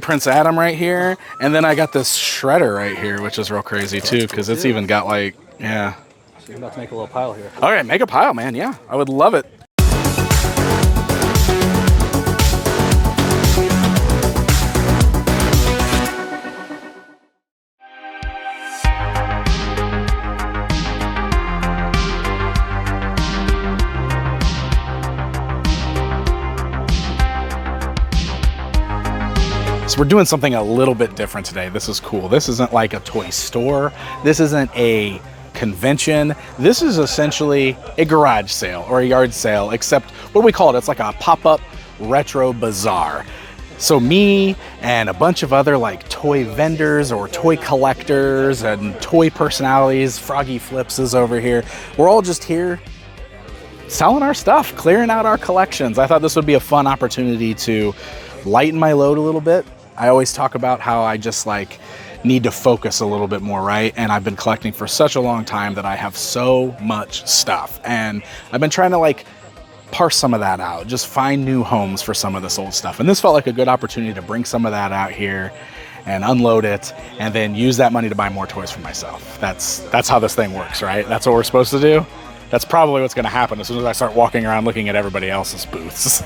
Prince Adam right here, and then I got this shredder right here, which is real crazy too, because it's even got like, yeah. So you're about to make a little pile here. All right, make a pile, man. Yeah, I would love it. We're doing something a little bit different today. This is cool. This isn't like a toy store. This isn't a convention. This is essentially a garage sale or a yard sale, except what do we call it? It's like a pop-up retro bazaar. So me and a bunch of other like toy vendors or toy collectors and toy personalities, Froggy Flips is over here. We're all just here selling our stuff, clearing out our collections. I thought this would be a fun opportunity to lighten my load a little bit. I always talk about how I just like need to focus a little bit more, right? And I've been collecting for such a long time that I have so much stuff. And I've been trying to like parse some of that out, just find new homes for some of this old stuff. And this felt like a good opportunity to bring some of that out here and unload it and then use that money to buy more toys for myself. That's how this thing works, right? That's what we're supposed to do. That's probably what's gonna happen as soon as I start walking around looking at everybody else's booths.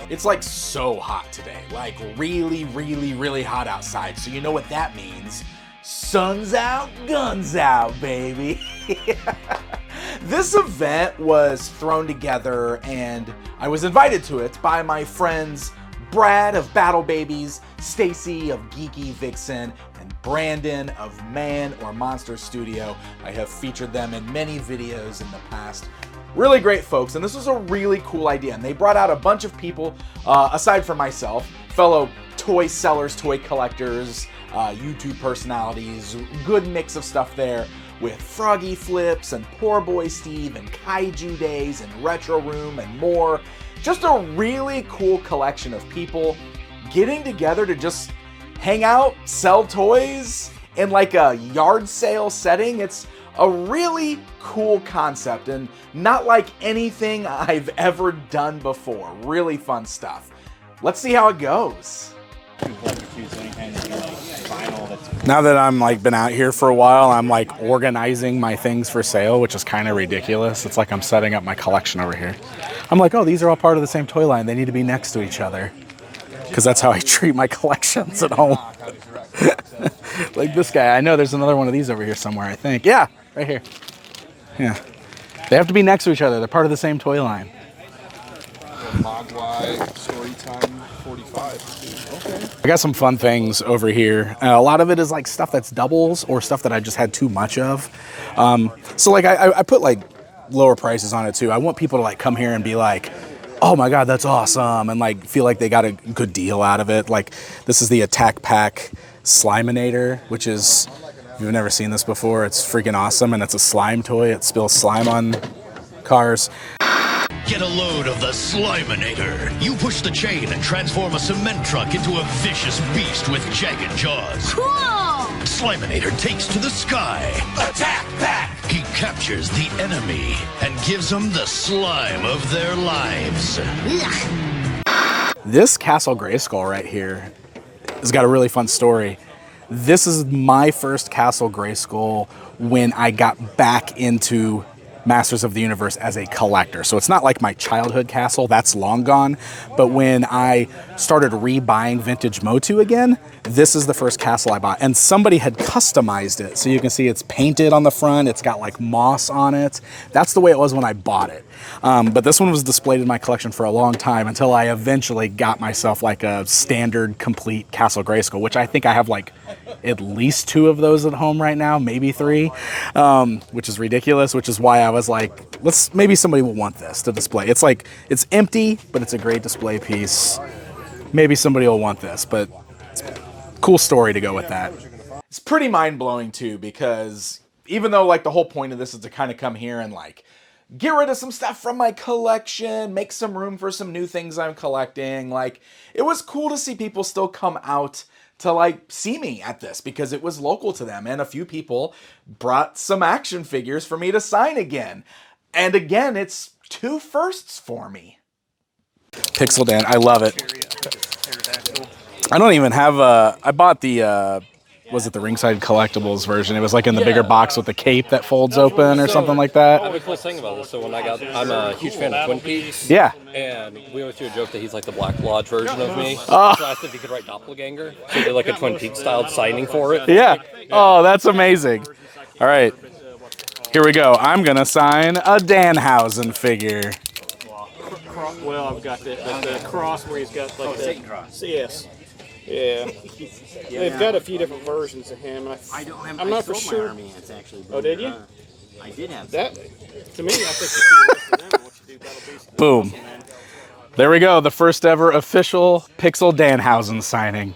It's like so hot today, like really, really, really hot outside. So you know what that means? Sun's out, guns out, baby. This event was thrown together and I was invited to it by my friends Brad of Battle Babies, Stacy of Geeky Vixen, and Brandon of Man or Monster Studio. I have featured them in many videos in the past. Really great folks, and this was a really cool idea. And they brought out a bunch of people, aside from myself, fellow toy sellers, toy collectors, YouTube personalities, good mix of stuff there with Froggy Flips and Poor Boy Steve and Kaiju Days and Retro Room and more. Just a really cool collection of people getting together to just hang out, sell toys in like a yard sale setting. It's a really cool concept and not like anything I've ever done before. Really fun stuff. Let's see how it goes. Now that I'm like been out here for a while, I'm like organizing my things for sale, which is kind of ridiculous. It's like I'm setting up my collection over here. I'm like, oh, these are all part of the same toy line. They need to be next to each other because that's how I treat my collections at home. Like this guy, I know there's another one of these over here somewhere, I think. Yeah, right here. Yeah. They have to be next to each other. They're part of the same toy line. Mogwai Storytime 45. Okay. I got some fun things over here. A lot of it is like stuff that's doubles or stuff that I just had too much of. So like I put like lower prices on it too. I want people to like come here and be like, oh my God, that's awesome. And like feel like they got a good deal out of it. Like this is the Attack Pack Sliminator, which is, if you've never seen this before, it's freaking awesome. And it's a slime toy. It spills slime on cars. Get a load of the Sliminator. You push the chain and transform a cement truck into a vicious beast with jagged jaws. Cool! Sliminator takes to the sky. Attack Pack! He captures the enemy and gives them the slime of their lives. This Castle Grayskull right here has got a really fun story. This is my first Castle Grayskull when I got back into Masters of the Universe as a collector. So it's not like my childhood castle, that's long gone. But when I started rebuying vintage Motu again, this is the first castle I bought. And somebody had customized it. So you can see it's painted on the front, it's got like moss on it. That's the way it was when I bought it. But this one was displayed in my collection for a long time until I eventually got myself like a standard complete Castle Grayskull, which I think I have like at least 2 of those at home right now, maybe 3, which is ridiculous, which is why I was like, maybe somebody will want this to display. It's like, it's empty, but it's a great display piece. Maybe somebody will want this, but it's a cool story to go with that. It's pretty mind-blowing too, because even though like the whole point of this is to kind of come here and like get rid of some stuff from my collection, make some room for some new things I'm collecting, like it was cool to see people still come out to like see me at this because it was local to them, and a few people brought some action figures for me to sign again. And again, it's 2 firsts for me. Pixel Dan, I love it. I don't even have I bought the, was it the Ringside Collectibles version? It was like in the bigger box with the cape that folds open or something like that. Oh, the coolest thing about this, so when I'm a huge fan of Twin Peaks. Yeah. And we always do a joke that he's like the Black Lodge version of me. So I asked if he could write Doppelganger. So he did like a Twin Peaks style signing for it. Yeah. Oh, that's amazing. All right. Here we go. I'm going to sign a Danhausen figure. Well, I've got the cross where he's got like the Satan cross. Yes. Yeah. They've got a few different versions of him. I'm not for sure. Army ants, actually, Oh, did you? I did have that. To me, I think the them and what you do, that'll be Boom. awesome, man. There we go. The first ever official Pixel Danhausen signing.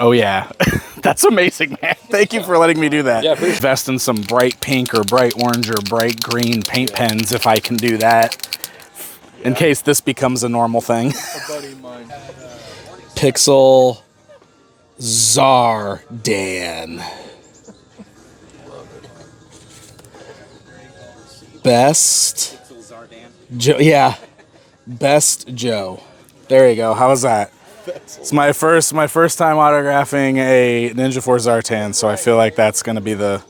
Oh, yeah. That's amazing, man. Thank you for letting me do that. Yeah, please. Invest in some bright pink or bright orange or bright green paint pens if I can do that. In case this becomes a normal thing. A buddy of mine. Pixel Zardan. Best Joe. Yeah. Best Joe. There you go. How was that? It's my first time autographing a Ninja Force Zartan, so I feel like that's gonna be that's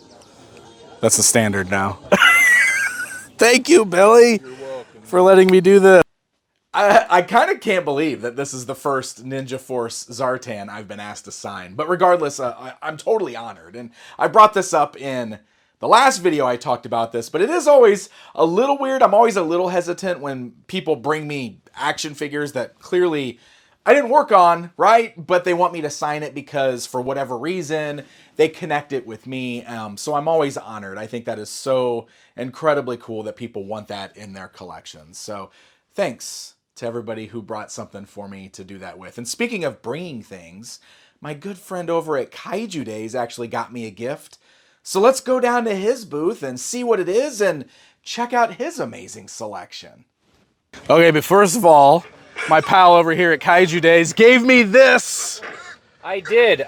the standard now. Thank you, Billy, for letting me do this. I kind of can't believe that this is the first Ninja Force Zartan I've been asked to sign. But regardless, I'm totally honored. And I brought this up in the last video I talked about this, but it is always a little weird. I'm always a little hesitant when people bring me action figures that clearly I didn't work on, right? But they want me to sign it because for whatever reason, they connect it with me. So I'm always honored. I think that is so incredibly cool that people want that in their collections. So thanks to everybody who brought something for me to do that with. And speaking of bringing things, my good friend over at Kaiju Days actually got me a gift. So let's go down to his booth and see what it is and check out his amazing selection. Okay, but first of all, my pal over here at Kaiju Days gave me this. I did.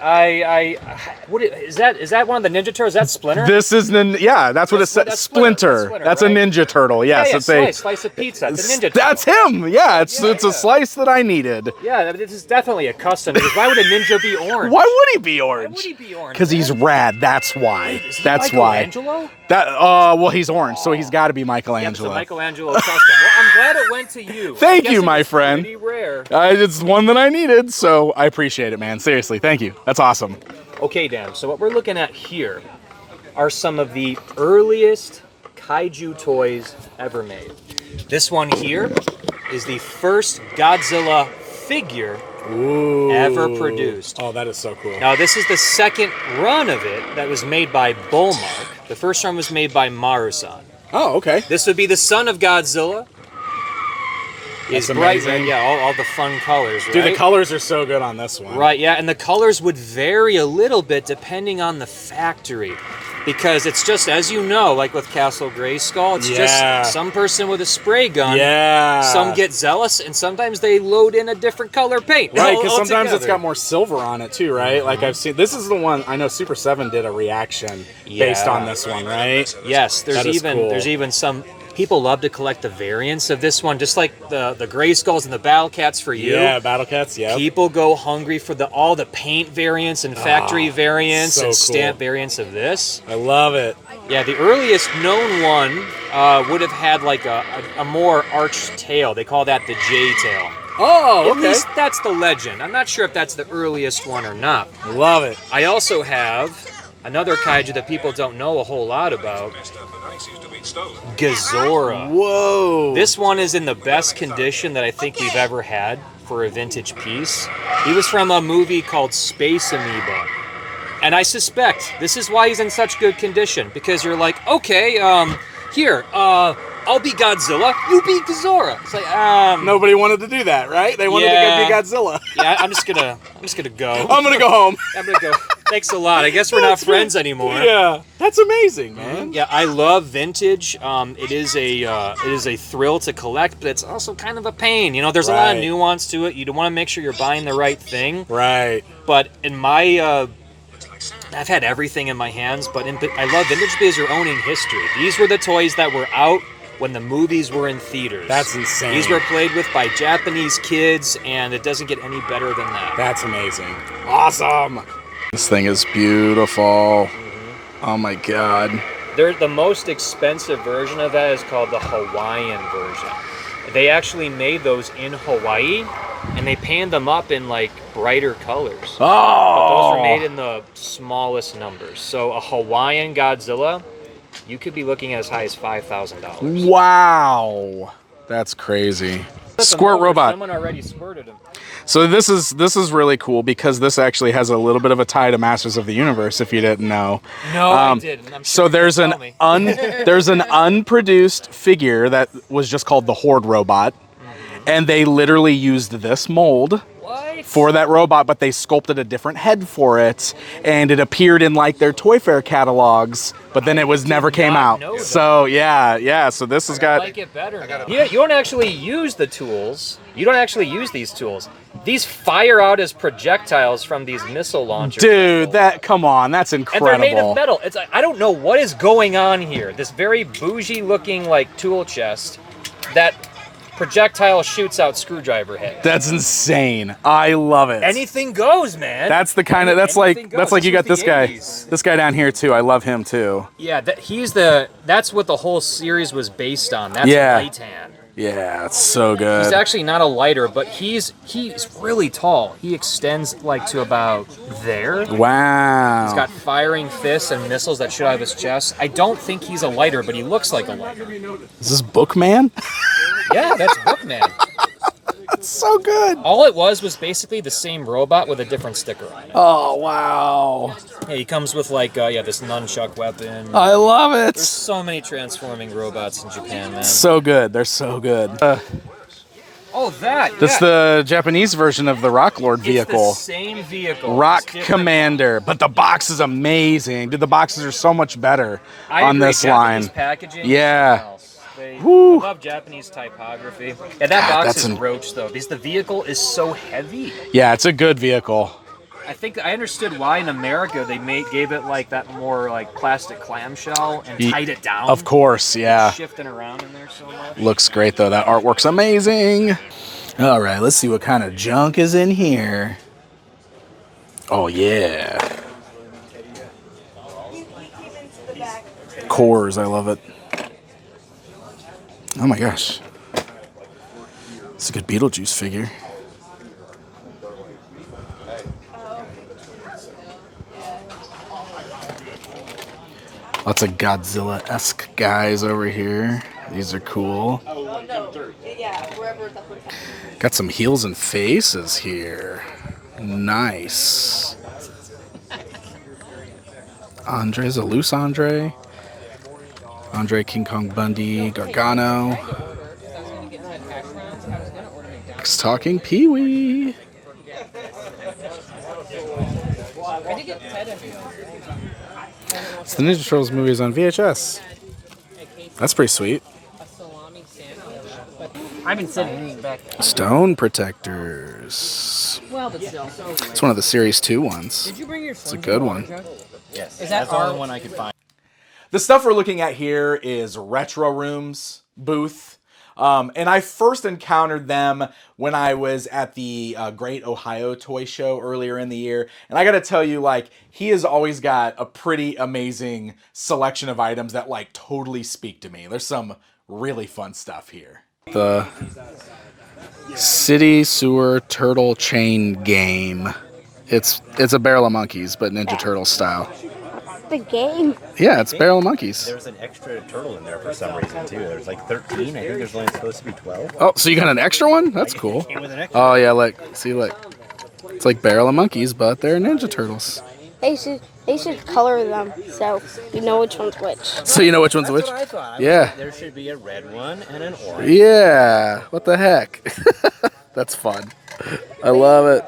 What is that? Is that one of the Ninja Turtles? Is that Splinter? This is that's what it says. That's Splinter. That's a right? Ninja Turtle. Yes, yeah, it's slice of pizza. It's a Ninja Turtle. That's him. Yeah, it's a slice that I needed. Yeah, this is definitely a custom. Because why would a ninja be orange? Why would he be orange? Why would he be orange? Because he's rad. That's why. That's why. Michelangelo? Well, he's orange, so he's got to be Michelangelo. Yeah, it's a Michelangelo custom. Well, I'm glad it went to you. Thank you, my friend. Pretty rare. It's one that I needed, so I appreciate it, man. Seriously, thank you. That's awesome. Okay, Dan, so what we're looking at here are some of the earliest kaiju toys ever made. This one here is the first Godzilla figure ever produced. Oh, that is so cool. Now, this is the second run of it that was made by Bullmark. The first run was made by Marusan. Oh, okay. This would be the son of Godzilla. That's bright amazing. red, yeah, all the fun colors, right? Dude, the colors are so good on this one. Right, yeah, and the colors would vary a little bit depending on the factory. Because it's just, as you know, like with Castle Grayskull, it's just some person with a spray gun. Yeah. Some get zealous, and sometimes they load in a different color paint. Right, because sometimes it's got more silver on it too, right? Like I've seen, this is the one, I know Super 7 did a reaction based on this one, right? Yes, there's cool. even some... People love to collect the variants of this one, just like the Gray Skulls and the Battle Cats for you. Yeah, Battle Cats, yeah. People go hungry for all the paint variants and factory variants and stamp variants of this. I love it. Yeah, the earliest known one would have had like a more arched tail. They call that the J-tail. Oh, okay. At least that's the legend. I'm not sure if that's the earliest one or not. Love it. I also have another kaiju that people don't know a whole lot about. Gazora. Whoa. This one is in the best condition that I think we've ever had for a vintage piece. He was from a movie called Space Amoeba. And I suspect this is why he's in such good condition. Because you're like, okay, here, I'll be Godzilla, you be Gazora. It's like, nobody wanted to do that, right? They wanted to be Godzilla. Yeah, I'm just gonna go. I'm gonna go home. I'm gonna go. Thanks a lot. I guess we're not friends anymore. Yeah, that's amazing, man. Yeah, I love vintage. It is a thrill to collect, but it's also kind of a pain. You know, there's a lot of nuance to it. You want to make sure you're buying the right thing. Right. But in my I've had everything in my hands, but I love vintage because you're owning history. These were the toys that were out when the movies were in theaters. That's insane. These were played with by Japanese kids, and it doesn't get any better than that. That's amazing. Awesome. This thing is beautiful. Oh my God. The most expensive version of that is called the Hawaiian version. They actually made those in Hawaii, and they panned them up in like brighter colors. Oh! But those were made in the smallest numbers. So a Hawaiian Godzilla, you could be looking at as high as $5,000. Wow. That's crazy. Squirt robot. Someone already squirted him. So this is really cool because this actually has a little bit of a tie to Masters of the Universe, if you didn't know. No, I didn't. I'm sure So there's an unproduced figure that was just called the Horde robot, and they literally used this mold for that robot, but they sculpted a different head for it, and it appeared in like their Toy Fair catalogs, but then it was never came out. So yeah. So this has got. I like it better now. You don't actually use the tools. You don't actually use these tools. These fire out as projectiles from these missile launchers. Dude, come on, that's incredible. And they're made of metal. It's I don't know what is going on here. This very bougie looking like tool chest that projectile shoots out screwdriver head. That's insane. I love it. Anything goes, man. That's the kind of that's like you got this guy. This guy down here too. I love him too. Yeah, that's what the whole series was based on. That's Lightan. Yeah, it's so good. He's actually not a lighter, but he's really tall. He extends like to about there. Wow. He's got firing fists and missiles that shoot out of his chest. I don't think he's a lighter, but he looks like a lighter. Is this Bookman? Yeah, that's Bookman. That's so good. All it was basically the same robot with a different sticker on it. Oh, wow. Yeah, he comes with like, this nunchuck weapon. I love it. There's so many transforming robots in Japan, man. So good. They're so good. That's the Japanese version of the Rock Lord vehicle. It's the same vehicle. Rock Commander. But the box is amazing. Dude, the boxes are so much better on this line. Packaging. Yeah. I love Japanese typography. Yeah, that box is roached though, because the vehicle is so heavy. Yeah, it's a good vehicle. I think I understood why in America they gave it like that more like plastic clamshell and tied it down. Of course, yeah. It's shifting around in there so much. Looks great though. That artwork's amazing. All right, let's see what kind of junk is in here. Oh yeah. Cores, I love it. Oh my gosh. It's a good Beetlejuice figure. Lots of Godzilla-esque guys over here. These are cool. Got some heels and faces here. Nice. Andre's a loose Andre. Andre, King Kong Bundy, Gargano. Talking Pee-wee. It's the Ninja Turtles movies on VHS. That's pretty sweet. I've been sitting back. Stone Protectors. Well, but still. It's one of the Series 2 ones. Did you bring your It's a good one. Yes. Is that the only one I could find? The stuff we're looking at here is Retro Room's booth. And I first encountered them when I was at the Great Ohio Toy Show earlier in the year. And I got to tell you, like, he has always got a pretty amazing selection of items that, like, totally speak to me. There's some really fun stuff here. The City Sewer Turtle Chain Game. It's a Barrel of Monkeys, but Ninja Turtle style. The game? Yeah, it's Barrel of Monkeys. There's an extra turtle in there for some reason, too. There's like 13. I think there's only supposed to be 12. Oh, so you got an extra one? That's cool. Came with an extra. Oh, yeah, look. See, look. It's like Barrel of Monkeys, but they're Ninja Turtles. They should color them so you know which one's which. So you know which one's which? That's what I thought. Yeah. There should be a red one and an orange. Yeah. What the heck? That's fun. I love it.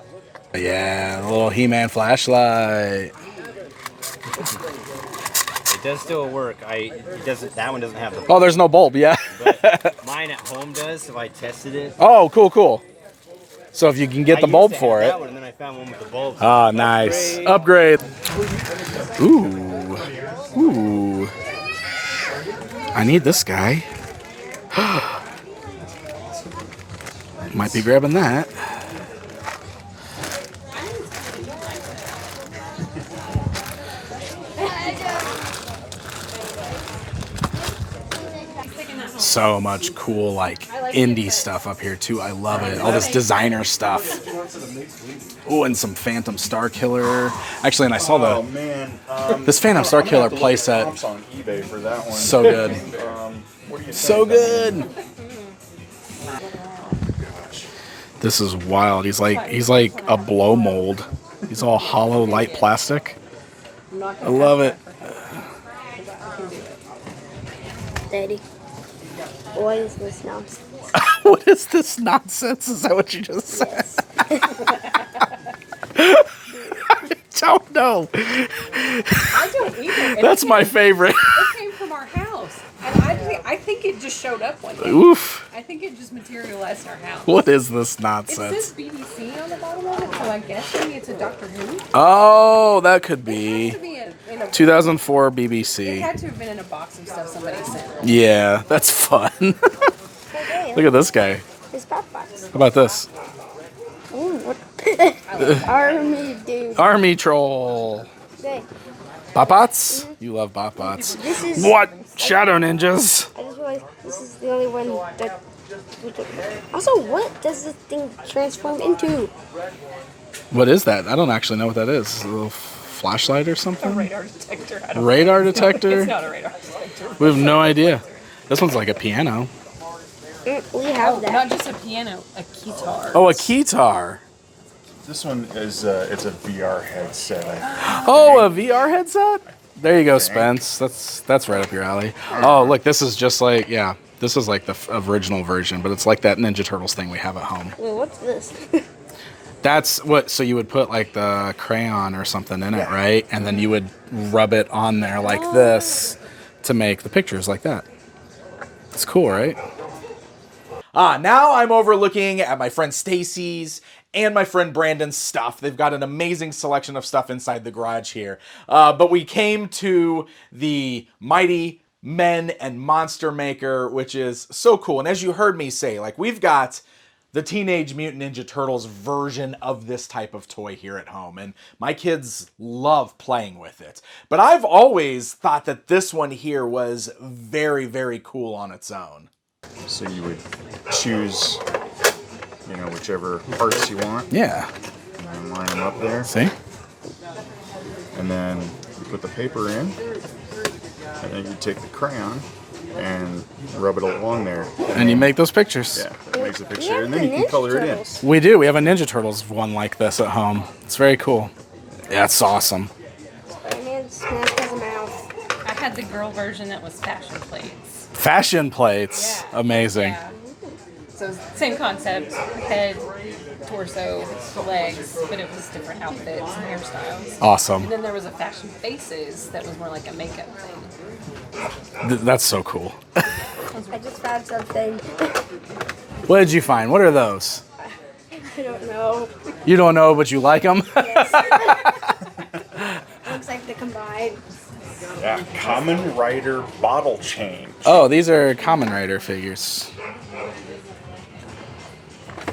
Yeah, a little He-Man flashlight. It does still work. That one doesn't have the bulb. Oh, there's no bulb, yeah. But mine at home does, so I tested it. Oh, cool. So if you can get the bulb for it. That one, and then I found one with the bulb. Ah, nice. Upgrade. Ooh. I need this guy. Might be grabbing that. So much cool, like, indie stuff up here, too. I love it. All this designer stuff. Oh, and some Phantom Star Killer. Actually, and I saw the... Oh, man. This Phantom Star Killer playset. On eBay for that one. So good. What do you So think? good. This is wild. He's like a blow mold. He's all hollow, light plastic. I love it. Daddy, what is this nonsense? What is this nonsense? Is that what you just said? I don't know. I don't either. That's my favorite. It came from our house. And I think it just showed up one day. Oof. I think it just materialized in our house. What is this It nonsense? says BBC on the bottom of it, so I'm guessing it's a Doctor Who. Oh, that could be. It had to be in a 2004 It BBC. had to have been in a box of stuff somebody sent. Yeah, that's fun. Look at this guy. His pop box. How about this? Ooh, what? Army dude. Army troll. Okay. Bot-bots? You love bot-bots. This is. What? Shadow ninjas? I just realized this is the only one that. Also, what does this thing transform into? What is that? I don't actually know what that is. A little flashlight or A something? radar detector. I don't Radar know. detector? It's not a radar detector. We have no idea. This one's like a piano. We have Oh, that. not just a piano, a guitar. Oh, a keytar. This one is it's a VR headset. Oh, a VR headset? There you go, Spence. That's right up your alley. Oh, look, this is just like, yeah, this is like the original version, but it's like that Ninja Turtles thing we have at home. Wait, what's this? That's what, so you would put like the crayon or something in it, right? And then you would rub it on there like this to make the pictures like that. It's cool, right? Now I'm overlooking at my friend Stacy's and my friend Brandon's stuff. They've got an amazing selection of stuff inside the garage here. But we came to the Mighty Men and Monster Maker, which is so cool. And as you heard me say, like, we've got the Teenage Mutant Ninja Turtles version of this type of toy here at home, and my kids love playing with it. But I've always thought that this one here was very, very cool on its own. So you would choose, whichever parts you want. Yeah. And then line them up there. See? And then you put the paper in, and then you take the crayon and rub it along there. And you make those pictures. Yeah, it makes a picture, and then you can color it in. We do. We have a Ninja Turtles one like this at home. It's very cool. Yeah, it's awesome. Spider-Man smashed his mouth. I had the girl version that was fashion plates. Fashion plates. Yeah. Amazing. Yeah. So same concept, head, torso, legs, but it was different outfits and hairstyles. Awesome. And then there was a fashion faces that was more like a makeup thing. That's so cool. I just found something. What did you find? What are those? I don't know. You don't know, but you like them? Yes. Looks like the combined. Yeah, Common Rider bottle change. Oh, these are Kamen Rider figures.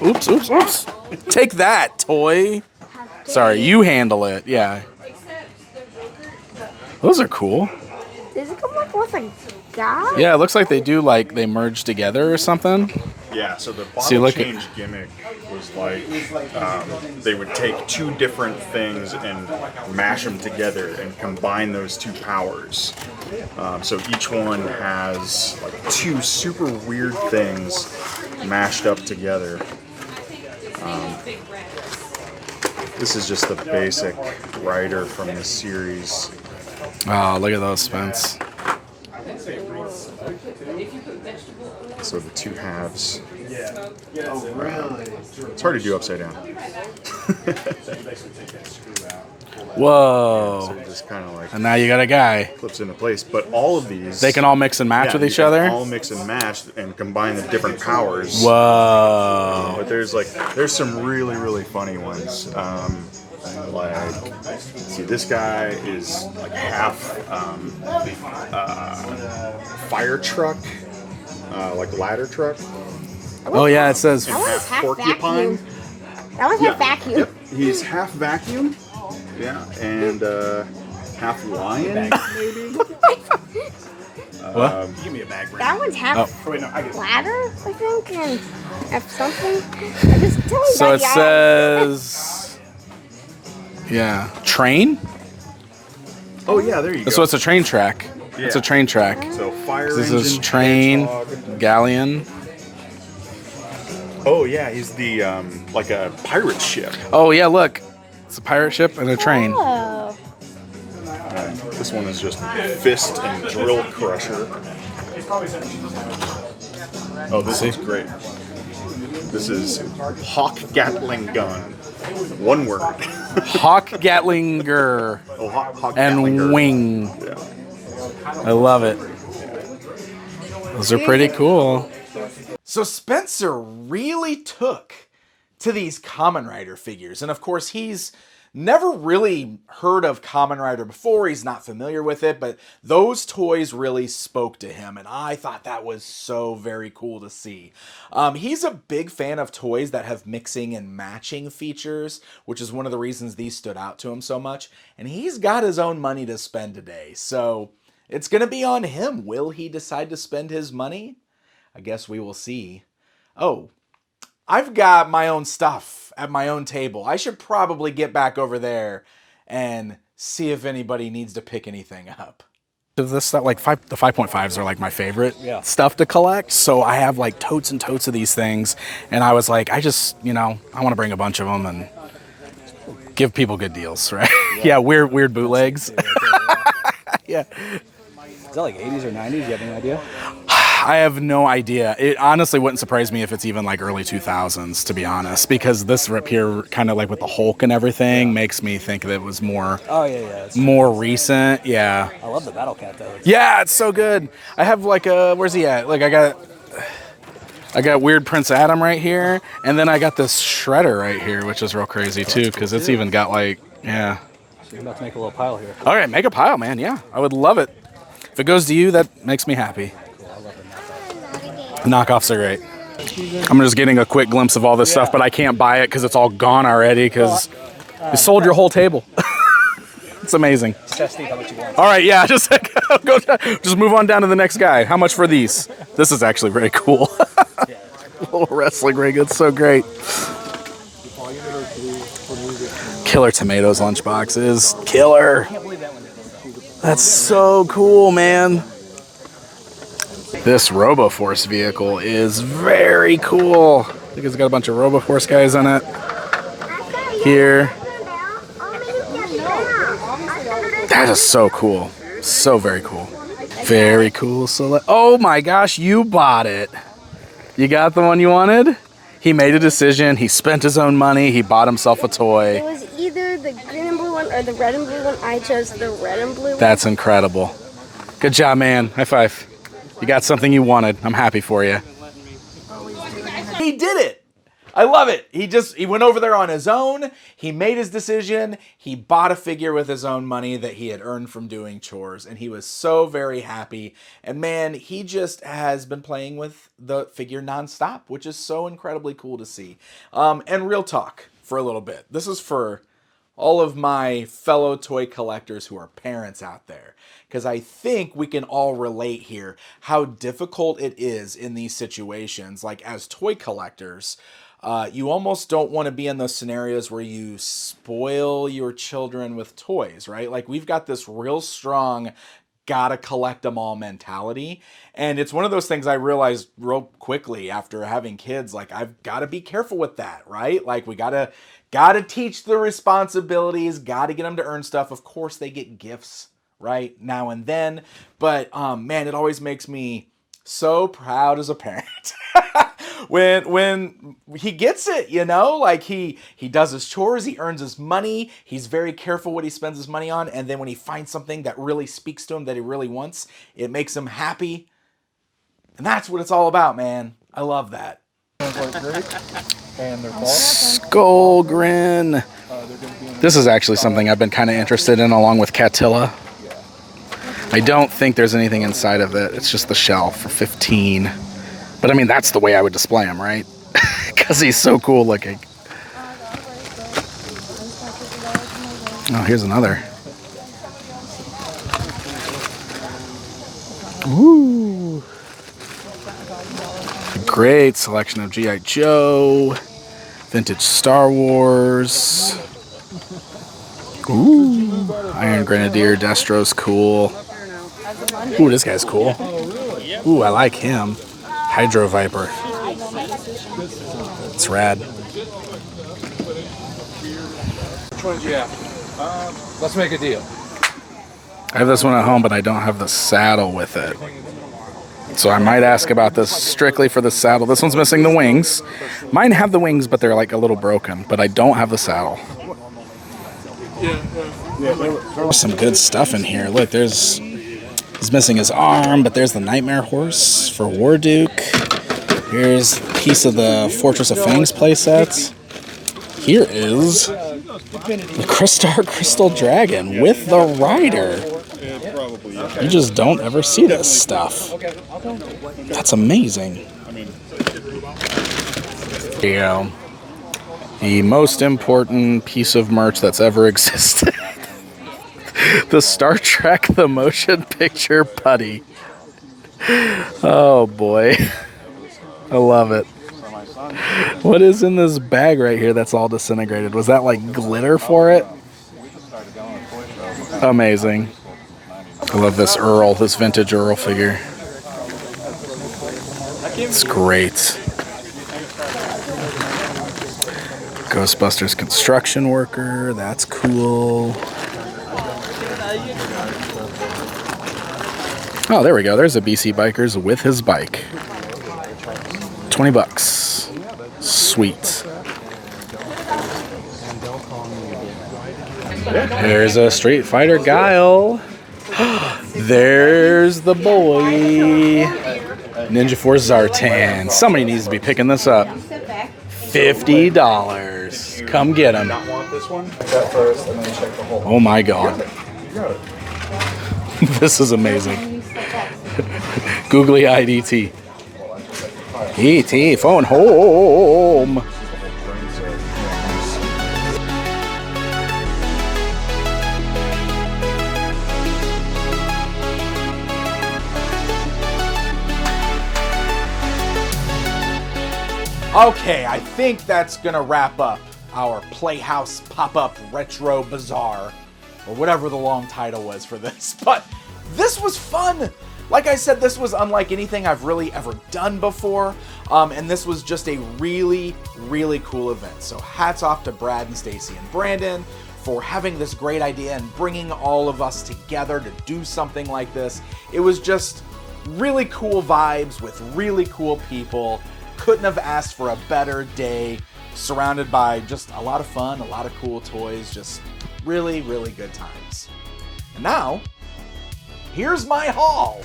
Oops, oops, oops. Take that, toy. Sorry, you handle it. Yeah. Those are cool. Does it come like with a guy? Yeah, it looks like they do, like, they merge together or something. Yeah, so the See, bottle look change gimmick was like they would take two different things and mash them together and combine those two powers. So each one has like two super weird things mashed up together. This is just the basic rider from the series. Oh, look at those, Spence. So the two halves. It's hard to do upside down. Whoa. So it just kind of like And now you got a guy. flips into place. But all of these, They can all mix and match with you each can other? all mix and match and combine the different powers. Whoa. But there's some really, really funny ones. Like, see, this guy is like half fire truck, like ladder truck. Oh yeah, it says. That one's half Porcupine. vacuum. That one's half vacuum. Yep. He's half vacuum. Yeah, and half lion, maybe. What? Give me a bag. That one's half Oh, wait, no, I get it. ladder, I think, and half something. I just tell me So about it the says. Yeah, train. Oh yeah, there you go. So it's a train track. It's a Yeah. train track. So fire This engine, is train, hedgehog. galleon. Oh yeah, he's the like a pirate ship. Oh yeah, look, it's a pirate ship and a train. Oh. This one is just fist and drill crusher. Oh, this is great. This is Hawk Gatling gun. One word. Hawk Gatlinger Oh, Hawk and Gatlinger. wing. Yeah. I love it. Those are pretty cool. So Spencer really took to these Kamen Rider figures. And of course, he's never really heard of Kamen Rider before. He's not familiar with it, but those toys really spoke to him. And I thought that was so very cool to see. He's a big fan of toys that have mixing and matching features, which is one of the reasons these stood out to him so much. And he's got his own money to spend today. So it's going to be on him. Will he decide to spend his money? I guess we will see. Oh, I've got my own stuff at my own table. I should probably get back over there and see if anybody needs to pick anything up. This stuff, like the 5.5s are like my favorite stuff to collect. So I have like totes and totes of these things. And I was like, I just, I want to bring a bunch of them and give people good deals, right? Yeah, weird bootlegs. Yeah. Is that like 80s or 90s? Do you have any idea? I have no idea. It honestly wouldn't surprise me if it's even like early 2000s, to be honest, because this rip here, kind of like with the Hulk and everything, makes me think that it was more. Oh yeah. More recent. Yeah. I love the Battle Cat though. Yeah, it's so good. I have like where's he at? Like I got Weird Prince Adam right here, and then I got this Shredder right here, which is real crazy too, because it's even got like So you're about to make a little pile here. All right, make a pile, man. Yeah, I would love it. If it goes to you, that makes me happy. Knockoffs are great. I'm just getting a quick glimpse of all this stuff, but I can't buy it because it's all gone already because you sold your whole table. It's amazing. Test Steve, how much you want? All right, yeah, just move on down to the next guy. How much for these? This is actually very cool. Little wrestling ring, it's so great. Killer Tomatoes lunchboxes. Killer. That's so cool, man. This RoboForce vehicle is very cool. I think it's got a bunch of RoboForce guys on it. Here. That is so cool. So very cool. Very cool. Oh my gosh, you bought it. You got the one you wanted? He made a decision. He spent his own money. He bought himself a toy. It was either the green and blue one or the red and blue one. I chose the red and blue one. That's incredible. Good job, man. High five. You got something you wanted. I'm happy for you. He did it. I love it. He went over there on his own. He made his decision. He bought a figure with his own money that he had earned from doing chores. And he was so very happy. And man, he just has been playing with the figure nonstop, which is so incredibly cool to see. And real talk for a little bit. This is for all of my fellow toy collectors who are parents out there, because I think we can all relate here how difficult it is in these situations. Like as toy collectors, you almost don't want to be in those scenarios where you spoil your children with toys, right? Like we've got this real strong gotta collect them all mentality. And it's one of those things I realized real quickly after having kids, like I've got to be careful with that, right? Like we gotta teach the responsibilities, gotta get them to earn stuff. Of course they get gifts, right? Now and then. But man, it always makes me so proud as a parent. when he gets it, like he does his chores, he earns his money, he's very careful what he spends his money on, and then when he finds something that really speaks to him that he really wants, it makes him happy. And that's what it's all about, man. I love that. Skull Grin. This is actually something I've been kind of interested in along with Catilla. I don't think there's anything inside of it. It's just the shell for $15. But I mean, that's the way I would display him, right? Because he's so cool looking. Oh, here's another. Ooh. Great selection of G.I. Joe. Vintage Star Wars. Ooh. Iron Grenadier. Destro's cool. Ooh, this guy's cool. Ooh, I like him. Hydro Viper. It's rad. Which ones you have? Let's make a deal. I have this one at home, but I don't have the saddle with it. So I might ask about this strictly for the saddle. This one's missing the wings. Mine have the wings, but they're like a little broken. But I don't have the saddle. There's some good stuff in here. Look, he's missing his arm, but there's the Nightmare Horse for War Duke. Here's a piece of the Fortress of Fangs playsets. Here is the Crystar Crystal Dragon with the rider. You just don't ever see this stuff. That's amazing. Yeah. The most important piece of merch that's ever existed. The Star Trek The Motion Picture Putty. Oh boy. I love it. What is in this bag right here that's all disintegrated? Was that like glitter for it? Amazing. I love this Earl, this vintage Earl figure. It's great. Ghostbusters construction worker, that's cool. Oh, there we go. There's a BC Bikers with his bike. 20 bucks. Sweet. There's a Street Fighter Guile. There's the boy. Ninja Force Zartan. Somebody needs to be picking this up. $50. Come get him. Oh my god. This is amazing. Googly IDT. E.T. phone home. Okay, I think that's gonna wrap up our Playhouse Pop-Up Retro Bazaar, or whatever the long title was for this. But this was fun! Like I said, this was unlike anything I've really ever done before, and this was just a really, really cool event. So hats off to Brad and Stacy and Brandon for having this great idea and bringing all of us together to do something like this. It was just really cool vibes with really cool people. Couldn't have asked for a better day, surrounded by just a lot of fun, a lot of cool toys, just really, really good times. And now, here's my haul.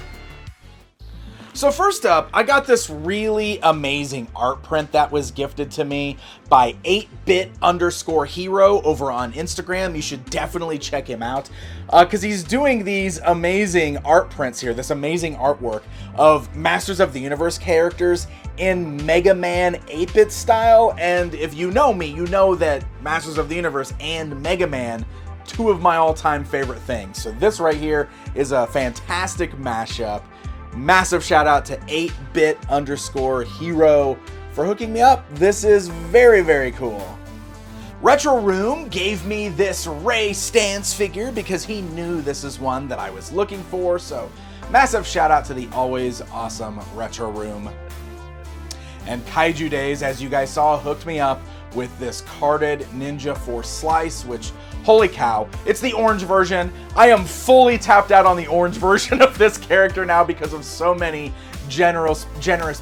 So first up, I got this really amazing art print that was gifted to me by 8bit_hero over on Instagram. You should definitely check him out because he's doing these amazing art prints here, this amazing artwork of Masters of the Universe characters in Mega Man 8-bit style. And if you know me, you know that Masters of the Universe and Mega Man, two of my all-time favorite things. So this right here is a fantastic mashup. Massive shout out to 8bit_hero for hooking me up. This is very, very cool. Retro Room gave me this Ray Stance figure because he knew this is one that I was looking for. So massive shout out to the always awesome Retro Room. And Kaiju Days, as you guys saw, hooked me up with this carded Ninja Force Slice, which, holy cow, it's the orange version. I am fully tapped out on the orange version of this character now because of so many generous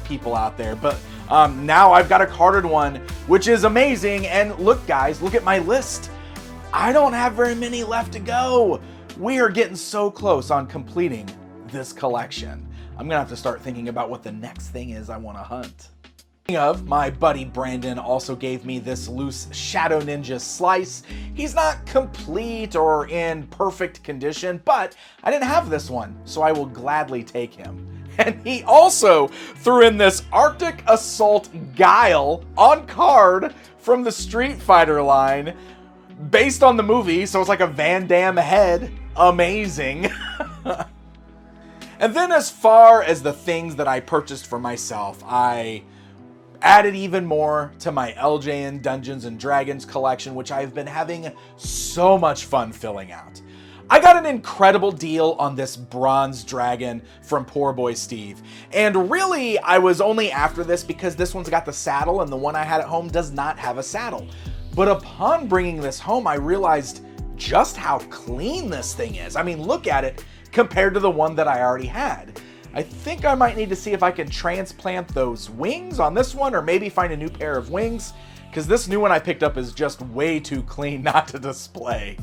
people out there. But now I've got a carded one, which is amazing. And look, guys, look at my list. I don't have very many left to go. We are getting so close on completing this collection. I'm gonna have to start thinking about what the next thing is I want to hunt. Of, my buddy Brandon also gave me this loose Shadow Ninja Slice. He's not complete or in perfect condition, but I didn't have this one, so I will gladly take him. And he also threw in this Arctic Assault Guile on card from the Street Fighter line, based on the movie, so it's like a Van Damme head. Amazing. And then as far as the things that I purchased for myself, I added even more to my LJN Dungeons and Dragons collection, which I've been having so much fun filling out. I got an incredible deal on this bronze dragon from Poor Boy Steve. And really, I was only after this because this one's got the saddle and the one I had at home does not have a saddle. But upon bringing this home, I realized just how clean this thing is. I mean, look at it compared to the one that I already had. I think I might need to see if I can transplant those wings on this one, or maybe find a new pair of wings, because this new one I picked up is just way too clean not to display.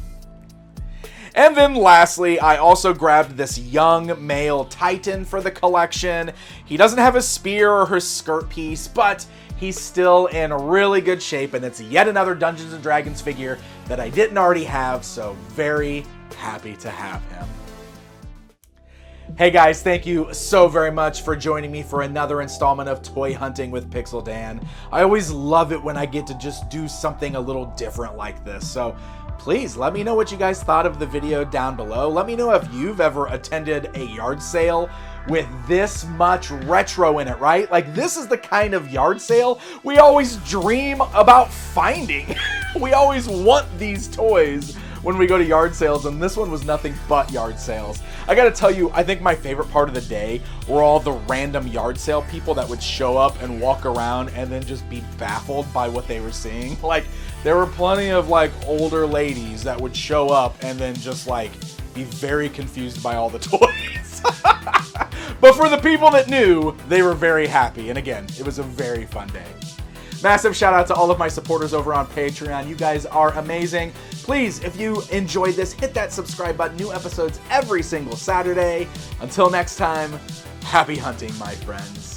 And then lastly, I also grabbed this young male Titan for the collection. He doesn't have his spear or his skirt piece, but he's still in really good shape, and it's yet another Dungeons & Dragons figure that I didn't already have, so very happy to have him. Hey guys, thank you so very much for joining me for another installment of Toy Hunting with Pixel Dan. I always love it when I get to just do something a little different like this, so please let me know what you guys thought of the video down below. Let me know if you've ever attended a yard sale with this much retro in it, right? Like, this is the kind of yard sale we always dream about finding. We always want these toys when we go to yard sales, and this one was nothing but yard sales. I gotta tell you, I think my favorite part of the day were all the random yard sale people that would show up and walk around and then just be baffled by what they were seeing. Like, there were plenty of like older ladies that would show up and then just like be very confused by all the toys. But for the people that knew, they were very happy. And again, it was a very fun day. Massive shout out to all of my supporters over on Patreon. You guys are amazing. Please, if you enjoyed this, hit that subscribe button. New episodes every single Saturday. Until next time, happy hunting, my friends.